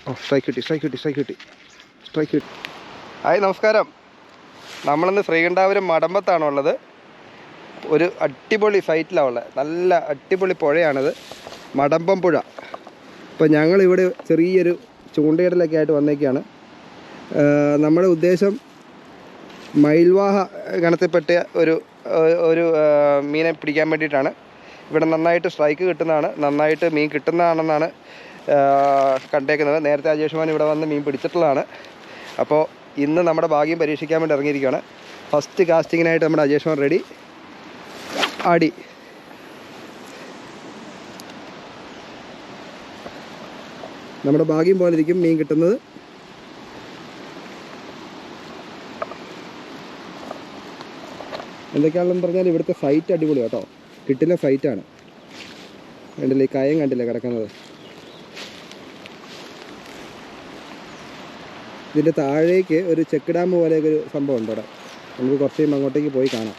ഓ strike കിട്ടി. Hi നമസ്കാരം. നമ്മളിന്ന് ശ്രീകണ്ഠാപുരം മടമ്പത്താണുള്ളത്. ഒരു അടിപൊളി സൈറ്റിലാണ് ഉള്ളത്. നല്ല അടിപൊളി പുഴയാണിത്, മടമ്പം പുഴ. അപ്പോൾ ഞങ്ങളിവിടെ ചെറിയൊരു ചൂണ്ടയിടലൊക്കെ ആയിട്ട് വന്നേക്കാണ്. നമ്മുടെ ഉദ്ദേശം മയിൽവാഹ ഗണത്തിൽപ്പെട്ട ഒരു മീനെ പിടിക്കാൻ വേണ്ടിയിട്ടാണ്. ഇവിടെ നന്നായിട്ട് സ്ട്രൈക്ക് കിട്ടുന്നതാണ്, നന്നായിട്ട് മീൻ കിട്ടുന്നതാണെന്നാണ് കണ്ടേക്കുന്നത്. നേരത്തെ അജേഷ് മോൻ ഇവിടെ വന്ന് മീൻ പിടിച്ചിട്ടുള്ളതാണ്. അപ്പോൾ ഇന്ന് നമ്മുടെ ഭാഗ്യം പരീക്ഷിക്കാൻ വേണ്ടി ഇറങ്ങിയിരിക്കുകയാണ്. ഫസ്റ്റ് കാസ്റ്റിങ്ങിനായിട്ട് നമ്മുടെ അജേഷ് മോൻ റെഡി. ആടി നമ്മുടെ ഭാഗ്യം പോലെ ഇരിക്കും മീൻ കിട്ടുന്നത്. എന്തൊക്കെയാണെന്ന് പറഞ്ഞാൽ ഇവിടുത്തെ സൈറ്റ് അടിപൊളി കേട്ടോ, കിട്ടില്ല സൈറ്റാണ്. കണ്ടില്ലേ, ഈ കയം കണ്ടില്ലേ കിടക്കുന്നത്. ഇതിൻ്റെ താഴേക്ക് ഒരു ചെക്ക് ഡാം പോലെയൊക്കെ ഒരു സംഭവം ഉണ്ട് അവിടെ. നമുക്ക് കുറച്ച് കഴിയുമ്പോൾ അങ്ങോട്ടേക്ക് പോയി കാണാം.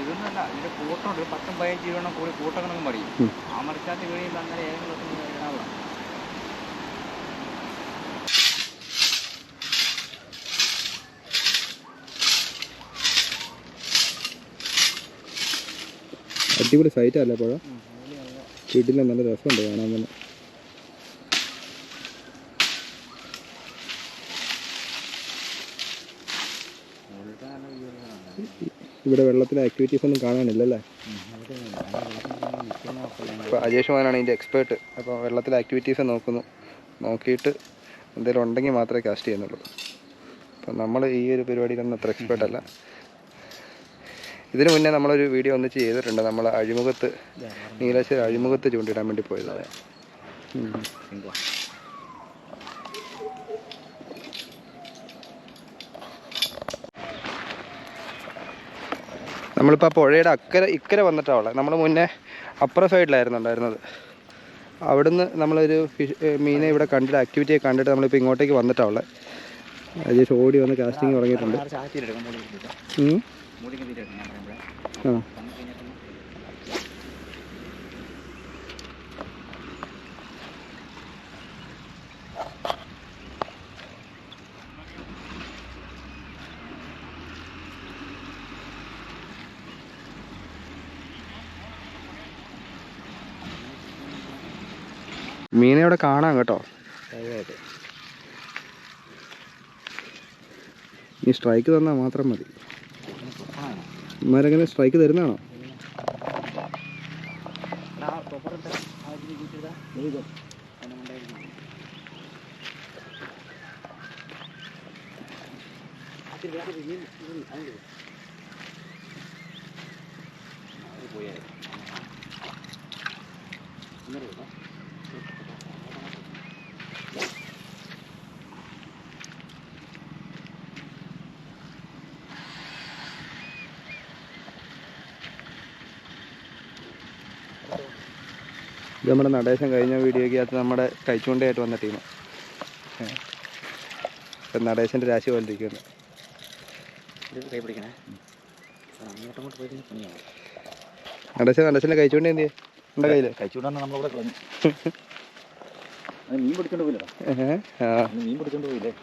ഇതൊന്നുമല്ല, ഇതിൻ്റെ കൂട്ടുണ്ട്. 10-15 രൂപ കൂടി കൂട്ടണമെന്ന് പറയും. ആ മറിച്ചാത്ത വീടിയിൽ അങ്ങനെ ഏതെങ്കിലും ഇടാവുക. അടിപൊളി സൈറ്റല്ലേ പുഴ, വീട്ടിൽ നല്ല രസമുണ്ട് കാണാൻ തന്നെ. ഇവിടെ വെള്ളത്തിലെ ആക്ടിവിറ്റീസ് ഒന്നും കാണാനില്ലല്ലേ. ഇപ്പോൾ അജേഷ് മോനാണ് ഇതിൻ്റെ എക്സ്പേർട്ട്. അപ്പോൾ വെള്ളത്തിലെ ആക്ടിവിറ്റീസ് നോക്കിയിട്ട് എന്തെങ്കിലും ഉണ്ടെങ്കിൽ മാത്രമേ കാസ്റ്റ് ചെയ്യുന്നുള്ളൂ. അപ്പം നമ്മൾ ഈ ഒരു പരിപാടിയിലൊന്നും അത്ര എക്സ്പേർട്ടല്ല. ഇതിനു മുന്നേ നമ്മളൊരു വീഡിയോ ഒന്നിച്ച് ചെയ്തിട്ടുണ്ട്. നമ്മൾ അഴിമുഖത്ത്, നീലേശ്വരം അഴിമുഖത്ത് ചൂണ്ടിടാൻ വേണ്ടി പോയത്. നമ്മളിപ്പോൾ ആ പുഴയുടെ ഇക്കരെ വന്നിട്ടാണ് ഉള്ളത്. നമ്മൾ മുന്നേ അപ്പുറ സൈഡിലായിരുന്നു ഉണ്ടായിരുന്നത്. അവിടുന്ന് നമ്മളൊരു മീനെ ഇവിടെ കണ്ടിട്ട്, ആക്ടിവിറ്റിയെ കണ്ടിട്ട് നമ്മളിപ്പോൾ ഇങ്ങോട്ടേക്ക് വന്നിട്ടാണ് ഉള്ളത്. അജേഷ് ഓടി വന്ന് കാസ്റ്റിംഗ് തുടങ്ങിയിട്ടുണ്ട്. ആ മീനെ ഇവിടെ കാണാം കേട്ടോ. നീ സ്ട്രൈക്ക് തന്നാൽ മാത്രം മതി. ഇമാരെങ്ങനെ സ്ട്രൈക്ക് തരുന്നതാണോ? ഇത് നമ്മുടെ നടേശൻ കഴിഞ്ഞ വീഡിയോയ്ക്കകത്ത് നമ്മുടെ കൈച്ചൂണ്ടയായിട്ട് വന്ന ടീം. നടേശൻ്റെ രാശി പോലെ ഇരിക്കുന്നു. നടേശൻ്റെ കൈച്ചൂണ്ട എന്ത് ചെയ്യും? എൻ്റെ കയ്യിൽ കഴിച്ചുകൊണ്ടാ നമ്മളിവിടെ കളഞ്ഞു. മീൻ പിടിച്ചോണ്ട് പോയില്ലേ? മീൻ പിടിച്ചോണ്ട് പോയില്ലേ?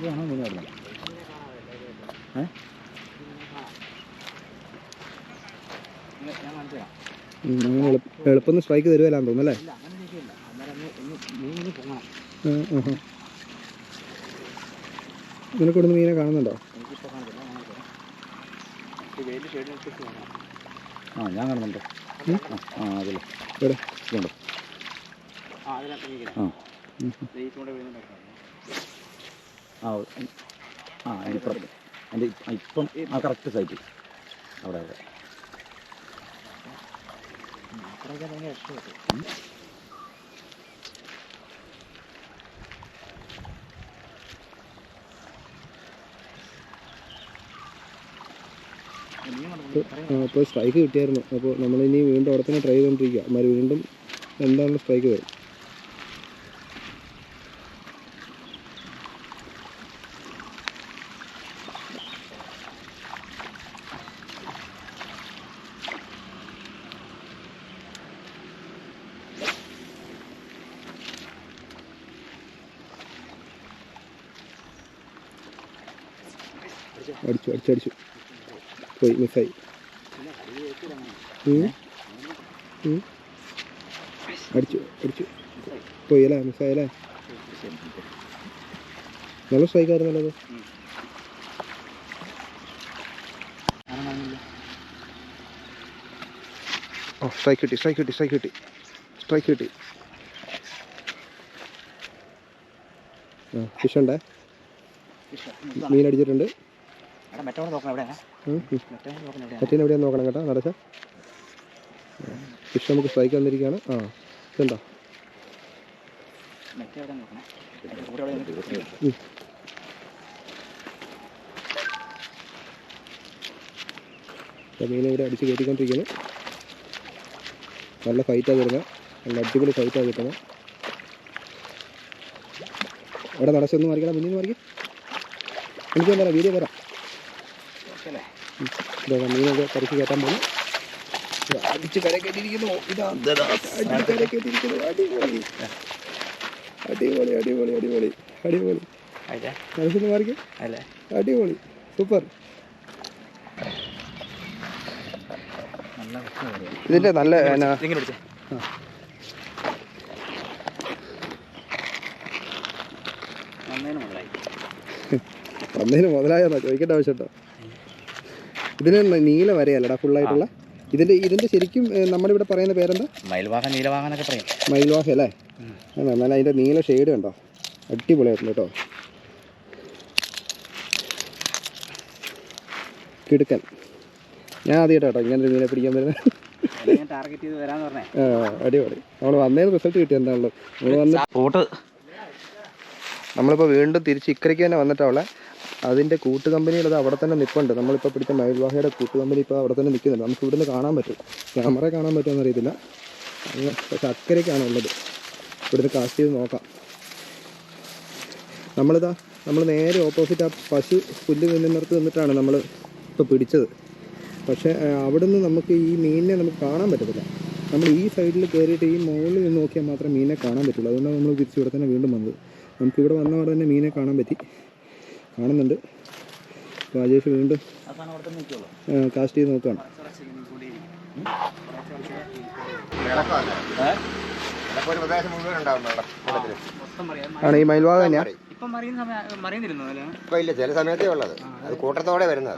കാണാൻ പോകുന്നു. ഞാൻ കാണിച്ചു തരാം. അങ്ങനെ എളുപ്പം സ്ട്രൈക്ക് തരുമല്ലാന്ന് തോന്നുന്നു അല്ലേ? ഇല്ല അങ്ങനെ ചെയ്യില്ല. അന്നേരം മീൻ പോകണം. നിനക്ക് ഇവിടുന്ന് മീനെ കാണുന്നുണ്ടോ? എനിക്കിപ്പോൾ കാണത്തില്ല. വെയിൽ ഷെയ്ഡിനനുസരിച്ച് പോകണം. ഞാൻ കാണുന്നുണ്ട്. അതിൽ ഇവിടെ ഇതുണ്ട്. അതിനകത്ത് വീഴുന്നുണ്ട്. എൻ്റെ ഇപ്പം കറക്റ്റ് സൈറ്റ് അവിടെ ഭയങ്കര ഇഷ്ടപ്പെട്ടു. അപ്പോൾ സ്ട്രൈക്ക് കിട്ടിയായിരുന്നു. അപ്പോൾ നമ്മളിനി വീണ്ടും അവിടെ തന്നെ ട്രൈ ചെയ്തുകൊണ്ടിരിക്കുക. അമ്മ വീണ്ടും എന്താണല്ലോ സ്ട്രൈക്ക് വരും. അടിച്ചു പോയി, മിസ്സായി. അടിച്ചു പോയി അല്ലേ, മിസ്സായല്ലേ? നല്ല സ്ട്രൈക്കായിരുന്നല്ലോ അത്. ഓ സ്ട്രൈക്ക് കിട്ടി. ഫിഷ് ഉണ്ടേ, മീൻ അടിച്ചിട്ടുണ്ട്. മറ്റേ എവിടെയാന്ന് നോക്കണം കേട്ടോ. നടച്ച ഫിഷ് നമുക്ക് സ്ട്രൈക്ക് വന്നിരിക്കുകയാണ്. ഇതുണ്ടോ? മീനെ ഇവിടെ അടിച്ച് കയറ്റിക്കൊണ്ടിരിക്കുന്നു. നല്ല ഫൈറ്റാണ് വരുന്നത്. നല്ല അടിപൊളി ഫൈറ്റാണ് കിട്ടുന്നത്. അവിടെ നടച്ചൊന്ന് മാറിക്കണം, മുന്നിൽ നിന്ന് മാറിക്കും. എനിക്ക് എന്താ വീഡിയോ തരാം. മീനൊക്കെ കരക്ക് കയറ്റാൻ പോകുന്നു. അടിച്ച് കര കയറ്റിയിരിക്കുന്നു. അടിപൊളി. മനസ്സിന്ന് മാറിക്കും. അടിപൊളി, സൂപ്പർ. ഇതിന്റെ നല്ല വന്നതിന് മുതലായെന്നാ ചോദിക്കേണ്ട ആവശ്യമുണ്ടോ? ഇതിന് നീല വരയല്ലടാ ഫുള്ളായിട്ടുള്ള. ഇതിന്റെ ശരിക്കും നമ്മുടെ ഇവിടെ പറയുന്ന പേരെന്താ? മയിൽവാഹ അല്ലേ? എന്നാൽ അതിന്റെ നീല ഷെയ്ഡ് കണ്ടോ, അടിപൊളിയായിട്ടുണ്ട് കേട്ടോ. കിടുക്കൻ. ഞാൻ ആദ്യമായിട്ടോ കേട്ടോ ഇങ്ങനെ മീനെ പിടിക്കാൻ വരുന്നത്. അടിപൊളി. നമ്മൾ വന്നതിന് റിസൾട്ട് കിട്ടി എന്താണല്ലോ. നമ്മളിപ്പോൾ വീണ്ടും തിരിച്ച് ഇക്കരയ്ക്ക് തന്നെ വന്നിട്ടുള്ള അതിൻ്റെ കൂട്ട് കമ്പനികളത് അവിടെ തന്നെ നിൽപ്പുണ്ട്. നമ്മളിപ്പോൾ പിടിച്ച മയിൽവാഹയുടെ കൂട്ട് കമ്പനി ഇപ്പോൾ അവിടെ തന്നെ നിൽക്കുന്നുണ്ട്. നമുക്ക് ഇവിടുന്ന് കാണാൻ പറ്റും. ക്യാമറ കാണാൻ പറ്റുമെന്ന് അറിയത്തില്ല. പക്ഷെ അക്കരയ്ക്കാണ് ഉള്ളത്. ഇവിടുന്ന് കാസ്റ്റ് ചെയ്ത് നോക്കാം. നമ്മൾ നേരെ ഓപ്പോസിറ്റ് ആ പശു പുല്ല് നിന്നിടത്ത് നിന്നിട്ടാണ് നമ്മൾ ഇപ്പോൾ പിടിച്ചത്. പക്ഷേ അവിടുന്ന് നമുക്ക് ഈ മീനിനെ നമുക്ക് കാണാൻ പറ്റത്തില്ല. നമ്മൾ ഈ സൈഡിൽ കയറിയിട്ട് ഈ മുകളിൽ നിന്ന് നോക്കിയാൽ മാത്രമേ മീനിനെ കാണാൻ പറ്റുള്ളൂ. അതുകൊണ്ടാണ് നമ്മൾ തിരിച്ച് ഇവിടെ തന്നെ വീണ്ടും വന്നത്. നമുക്കിവിടെ വന്നവിടെ തന്നെ മീനെ കാണാൻ പറ്റി, കാണുന്നുണ്ട്. രാജേഷ് വീണ്ടും കാസ്റ്റ് ചെയ്ത് നോക്കുകയാണ്. ആണ് ഈ മയിൽവാഹ തന്നെയാണ്. ഇല്ല, ചില സമയത്തേ ഉള്ളത്. അത് കൂട്ടത്തോടെ വരുന്നത്.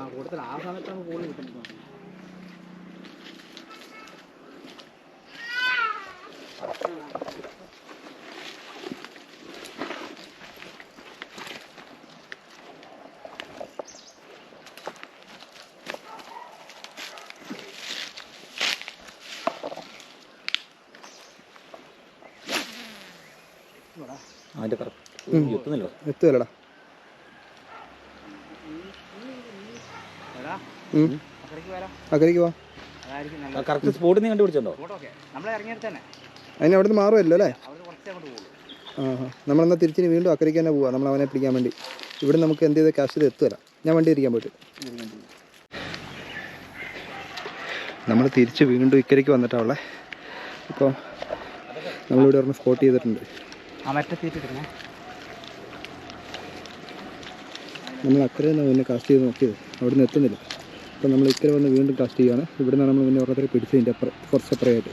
എത്തുമല്ലടാ. അക്കരയ്ക്ക് പോവാ. അതിന് അവിടെ നിന്ന് മാറുമല്ലോ അല്ലേ? നമ്മളെന്നാൽ തിരിച്ചിന് വീണ്ടും അക്കരയ്ക്ക് തന്നെ പോവാം. നമ്മൾ അവനെ പിടിക്കാൻ വേണ്ടി. ഇവിടെ നമുക്ക് എന്ത് ചെയ്ത് കാശ് എത്തുമല്ല. ഞാൻ വണ്ടി ഇരിക്കാൻ പോയിട്ട് നമ്മൾ തിരിച്ച് വീണ്ടും ഇക്കരയ്ക്ക് വന്നിട്ടാണുള്ളത്. ഇപ്പോൾ നമ്മളിവിടെ ഒരെണ്ണം സ്പോട്ട് ചെയ്തിട്ടുണ്ട്. നമ്മൾ അക്കരെ നിന്ന് പിന്നെ കാസ്റ്റ് ചെയ്ത് നോക്കിയത്, അവിടെ നിന്ന് എത്തുന്നില്ല. അപ്പോൾ നമ്മൾ ഇക്കരെ വന്ന് വീണ്ടും കാസ്റ്റ് ചെയ്യുകയാണ്. ഇവിടെ നിന്നാണ് നമ്മൾ മുന്നേ ഓരോരുത്തരെ പിടിച്ചതിൻ്റെ കുറച്ച് അപ്പുറമായിട്ട്.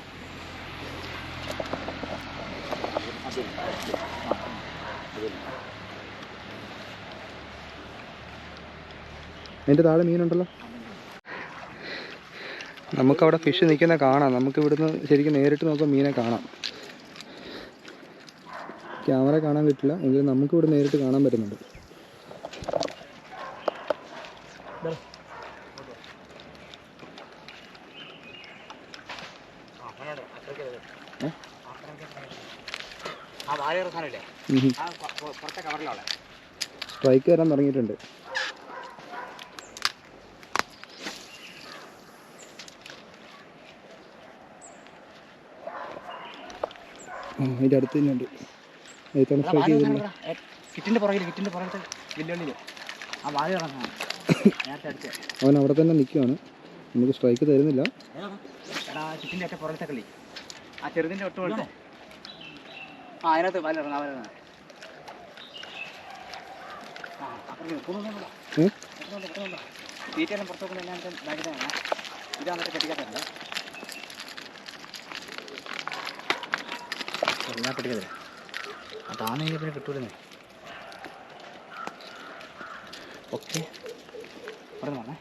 അതിൻ്റെ താഴെ മീനുണ്ടല്ലോ. നമുക്കവിടെ ഫിഷ് നിൽക്കുന്ന കാണാം. നമുക്ക് ഇവിടുന്ന് ശരിക്കും നേരിട്ട് നോക്കാൻ മീനെ കാണാം. ക്യാമറ കാണാൻ പറ്റില്ല എങ്കിലും നമുക്ക് ഇവിടെ നേരിട്ട് കാണാൻ പറ്റുന്നുണ്ട്. സ്ട്രൈക്ക് വരാൻ തുടങ്ങിയിട്ടുണ്ട്. അതിൻ്റെ അടുത്ത് തന്നെ ഉണ്ട്. അവൻ അവിടെ തന്നെ നിൽക്കുകയാണ്. നമുക്ക് സ്ട്രൈക്ക് തരുന്നില്ല. ഞാൻ പിടിക്കത്തില്ല. അതാണ് ഇനി പിന്നെ കിട്ടൂലെന്നേ. ഓക്കെ പറഞ്ഞു പറഞ്ഞേ.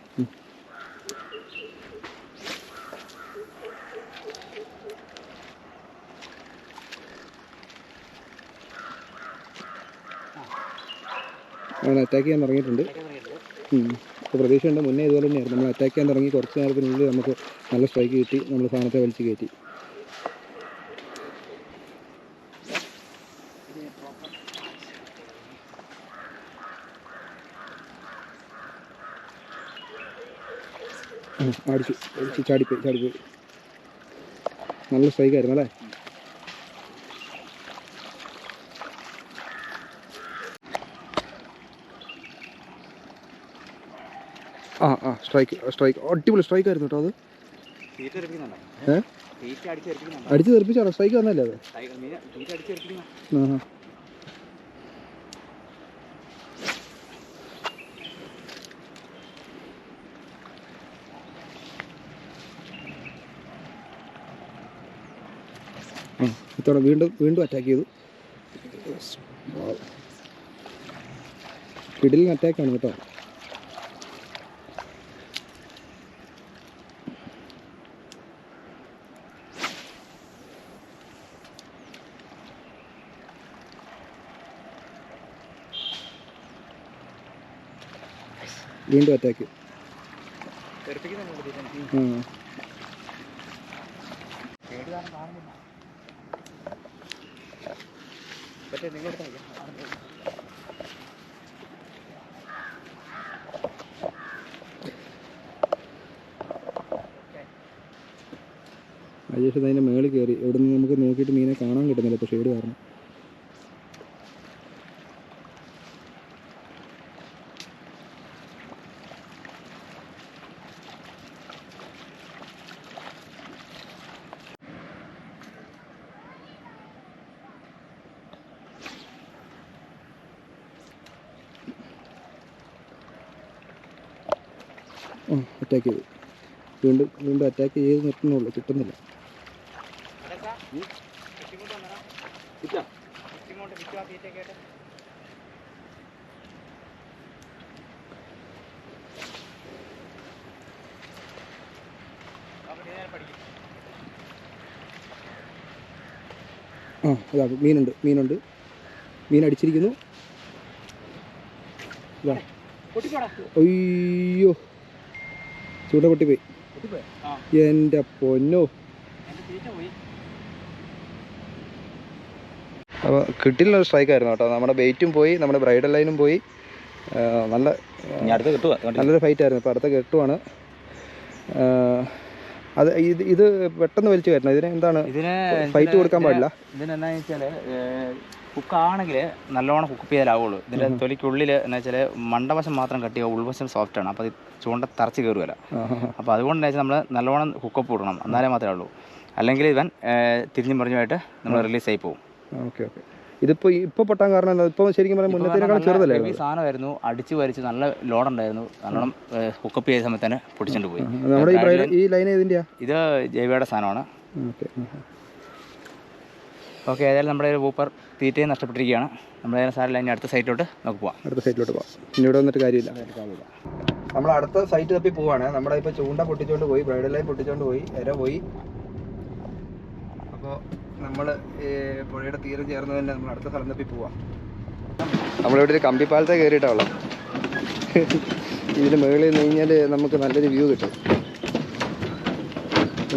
അവൻ അറ്റാക്ക് ചെയ്യാൻ തുടങ്ങിയിട്ടുണ്ട്. ഇപ്പോൾ പ്രതീക്ഷയുണ്ട്. മുന്നേ ഇതുപോലെ തന്നെയായിരുന്നു. നമ്മൾ അറ്റാക്ക് ചെയ്യാൻ തുടങ്ങി കുറച്ച് നേരത്തിനുള്ളിൽ നമുക്ക് നല്ല സ്ട്രൈക്ക് കിട്ടി. നമ്മൾ സാധനത്തെ വലിച്ച് കയറ്റി. അടിച്ചു ചാടിപ്പോയി. നല്ല സ്ട്രൈക്കായിരുന്നു അല്ലേ? സ്ട്രൈക്ക് അടിപൊളി സ്ട്രൈക്കായിരുന്നു കേട്ടോ. അത് അടിച്ച് തെറിപ്പിച്ചാണോ സ്ട്രൈക്ക് വന്നല്ലേ അത്? ഇത്തവണ വീണ്ടും അറ്റാക്ക് ചെയ്തു. കിടിലിന് അറ്റാക്കാണ് കേട്ടോ. വീണ്ടും അറ്റാക്ക്. അജേഷ് അതിൻ്റെ മേളിൽ കയറി. ഇവിടെ നിന്ന് നമുക്ക് നോക്കിയിട്ട് മീനെ കാണാൻ കിട്ടുന്നില്ല ഇപ്പോൾ ഷെയ്ഡ് കാരണം. അറ്റാക്ക് ചെയ്തു. വീണ്ടും അറ്റാക്ക് ചെയ്ത് നിർത്തുന്നുള്ളൂ. കിട്ടുന്നില്ല. അതാ മീനുണ്ട്. മീൻ അടിച്ചിരിക്കുന്നു. അയ്യോ ചൂട പൊട്ടിപ്പോയി. എൻ്റെ പൊന്നോ. അപ്പോൾ കിട്ടില്ലൊരു സ്ട്രൈക്കായിരുന്നു കേട്ടോ. നമ്മുടെ ബെയ്റ്റും പോയി, നമ്മുടെ ബ്രൈഡൽ ലൈനും പോയി. നല്ലൊരു ഫൈറ്റായിരുന്നു. ഇപ്പോൾ അടുത്ത കെട്ടുവാണ്. അത് ഇത് പെട്ടെന്ന് വലിച്ചു കയറ്റണം. ഇതിന് എന്താണ് ഫൈറ്റ് കൊടുക്കാൻ പാടില്ല. ഇതിനെന്താണെന്ന് വെച്ചാൽ കുക്കാണെങ്കിൽ നല്ലോണം കുക്ക് ചെയ്താലാവുള്ളൂ. ഇതിൻ്റെ തൊലിക്കുള്ളിൽ എന്ന് വെച്ചാൽ മണ്ടവശം മാത്രം കട്ട് ചെയ്യുക, ഉൾവശം സോഫ്റ്റാണ്. അപ്പോൾ അത് ചൂണ്ട തറച്ച് കയറുകയില്ല. അപ്പോൾ അതുകൊണ്ട് വെച്ചാൽ നമ്മൾ നല്ലോണം കുക്കപ്പ് കൊടുക്കണം, എന്നാലേ മാത്രമേ ഉള്ളൂ. അല്ലെങ്കിൽ ഇവൻ തിരിഞ്ഞും പറഞ്ഞുമായിട്ട് നമ്മൾ റിലീസ് ആയി പോകും. ഓക്കെ. ഇപ്പൊ പൊട്ടാൻ കാരണം എന്താ? ഇപ്പൊ ശരിക്കും പറഞ്ഞാൽ മുന്നത്തേക്കാൾ ചെറുതല്ലേ? ഈ സാധനമായിരുന്നു, അടിച്ചു വരിച്ച് നല്ല ലോഡുണ്ടായിരുന്നു, നല്ലോണം ഹുക്കപ്പ് ചെയ്ത സമയത്ത് തന്നെ പൊടിച്ചിട്ട് പോയി. നമ്മുടെ ഈ ലൈൻ ഏതിൻ്റെയാ? ഇത് ജൈവയുടെ സാധനമാണ്. ഓക്കെ, ഏതായാലും നമ്മുടെ ഒരു വൂപ്പർ തീറ്റയും നഷ്ടപ്പെട്ടിരിക്കുകയാണ്. നമ്മളേതായാലും സാറില്ല, ഇനി അടുത്ത സൈറ്റിലോട്ട് നമുക്ക് പോവാം. അടുത്ത സൈറ്റിലോട്ട് പോവാം. ഇനി ഇവിടെ വന്നിട്ട് കാര്യമില്ല. നമ്മൾ അടുത്ത സൈറ്റ് തപ്പി പോവാണ്. നമ്മുടെ ഇപ്പോൾ ചൂണ്ട പൊട്ടിച്ചോണ്ട് പോയി, ബ്രൈഡൽ ലൈൻ പൊട്ടിച്ചോണ്ട് പോയി, ഇര പോയി. അപ്പോൾ നമ്മൾ പുഴയുടെ തീരം ചേർന്ന് തന്നെ നമ്മൾ അടുത്ത സ്ഥലം തപ്പി പോവാം. നമ്മളിവിടെ ഒരു കമ്പിപ്പാലത്തെ കയറിയിട്ടാണല്ലോ. ഇതിന് മുകളിൽ നിന്ന് കഴിഞ്ഞാൽ നമുക്ക് നല്ലൊരു വ്യൂ കിട്ടും.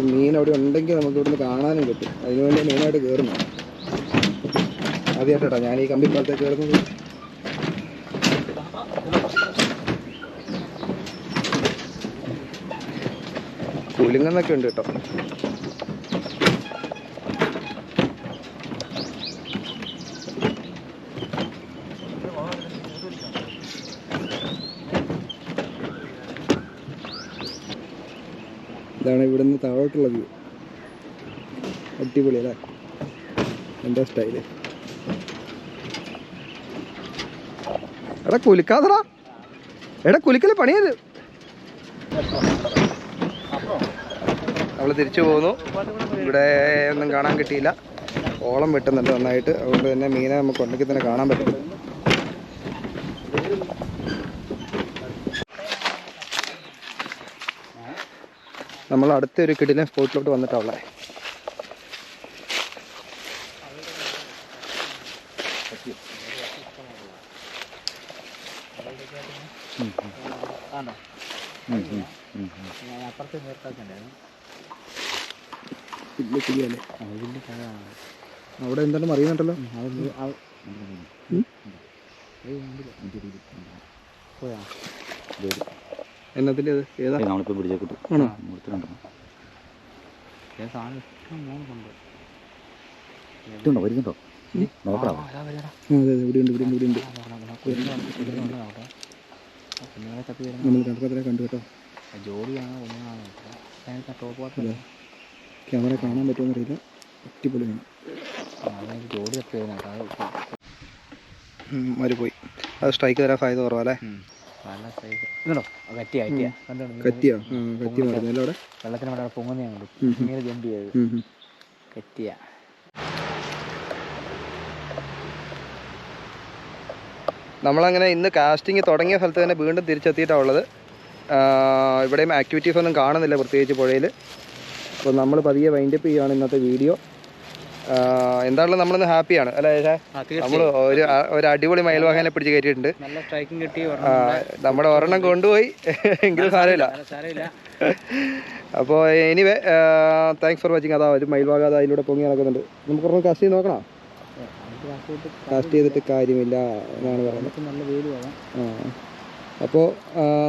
മീൻ അവിടെ ഉണ്ടെങ്കിൽ നമുക്ക് ഇവിടുന്ന് കാണാനും പറ്റും. അതിനുവേണ്ടി മെയിനായിട്ട് കയറുന്നത്. ആദ്യമായിട്ടാ ഞാൻ ഈ കമ്പിപ്പാലത്തെ കയറുന്നത്. കുലുങ്ങുന്നൊക്കെ ഉണ്ട് കേട്ടോ. ഇതാണ് ഇവിടുന്ന് താഴോട്ടുള്ള വ്യൂ. അടിപൊളി അല്ലേ? എന്താ സ്റ്റൈല്. എടാ കുലിക്കാതടാ, എടാ കുലിക്കല് പണിയത്. നമ്മൾ തിരിച്ചു പോകുന്നു. ഇവിടെ ഒന്നും കാണാൻ കിട്ടിയില്ല. ഓളം വെട്ടുന്നുണ്ട് നന്നായിട്ട്. അതുകൊണ്ട് തന്നെ മീനെ നമുക്ക് ഉണ്ടെങ്കിൽ തന്നെ കാണാൻ പറ്റും. നമ്മൾ അടുത്തൊരു കിടിലൻ സ്പോട്ടിലോട്ട് വന്നിട്ടുള്ള അവിടെ എന്താണെന്ന് അറിയുന്നുണ്ടല്ലോ. എന്നതിൻ്റെ ഏതാ? നമ്മളിപ്പോൾ പിടിച്ചേ കിട്ടും. ആണോ? ഇതുണ്ടോ? വരുന്നുണ്ടോ? നോക്കാം. അതെ ഇവിടെയുണ്ട്, ഇവിടെയുണ്ട്. നമ്മൾ രണ്ടര കണ്ടു കേട്ടോ. ക്യാമറ കാണാൻ പറ്റുമെന്ന് അറിയില്ല. അടിപൊളിയാണ്. മരു പോയി. അത് സ്ട്രൈക്ക് തരാൻ സാധ്യത കുറവല്ലേ? കത്തിയാ കത്തി പറഞ്ഞല്ലോ അവിടെ. വെള്ളത്തിന് അവിടെ പൊങ്ങുന്ന ജമ്പ് ചെയ്ത് കത്തിയ. നമ്മളങ്ങനെ ഇന്ന് കാസ്റ്റിംഗ് തുടങ്ങിയ സ്ഥലത്ത് തന്നെ വീണ്ടും തിരിച്ചെത്തിയിട്ടാണ് ഉള്ളത്. ഇവിടെയും ആക്ടിവിറ്റീസ് ഒന്നും കാണുന്നില്ല പ്രത്യേകിച്ച് പുഴയിൽ. അപ്പോൾ നമ്മൾ പതിയെ വൈൻഡപ്പ് ചെയ്യുകയാണ് ഇന്നത്തെ വീഡിയോ. എന്തായാലും നമ്മളിന്ന് ഹാപ്പിയാണ് അല്ലേ? നമ്മൾ ഒരു അടിപൊളി മയിൽവാഹനെ പിടിച്ച് കയറ്റിയിട്ടുണ്ട്. നല്ല സ്ട്രൈക്കിംഗ് കിട്ടി. നമ്മുടെ ഒരെണ്ണം കൊണ്ടുപോയി, എങ്കിലും സാരമില്ല. അപ്പോൾ എനിവേ താങ്ക്സ് ഫോർ വാച്ചിങ്. അതാ ഒരു മയിൽവാഹ അതാ അതിലൂടെ പൊങ്ങി നടക്കുന്നുണ്ട്. നമുക്ക് ഒരെണ്ണം കാസ്റ്റ് ചെയ്ത് നോക്കണം. കാസ്റ്റ് ചെയ്തിട്ട് കാര്യമില്ല എന്നാണ് പറയുന്നത്. നല്ല വെയിൽ വേണം. അപ്പോൾ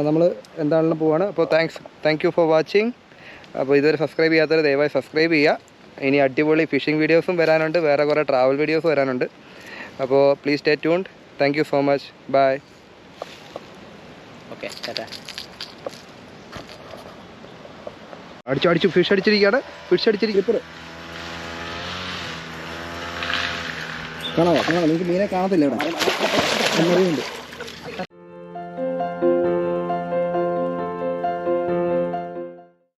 നമ്മൾ എന്താണെങ്കിലും പോവാണ്. അപ്പോൾ താങ്ക് യു ഫോർ വാച്ചിങ്. അപ്പോൾ ഇതുവരെ സബ്സ്ക്രൈബ് ചെയ്യാത്തവർ ദയവായി സബ്സ്ക്രൈബ് ചെയ്യുക. ഇനി അടിപൊളി ഫിഷിംഗ് വീഡിയോസും വരാനുണ്ട്, വേറെ കുറേ ട്രാവൽ വീഡിയോസും വരാനുണ്ട്. അപ്പോൾ please stay tuned. Thank you so much. Bye. Okay, അടിച്ചു ഫിഷ് അടിച്ചിരിക്കുകയാണ്. കാണാമോ? നിങ്ങൾക്ക് മീനെ കാണത്തില്ല ഇവിടെ.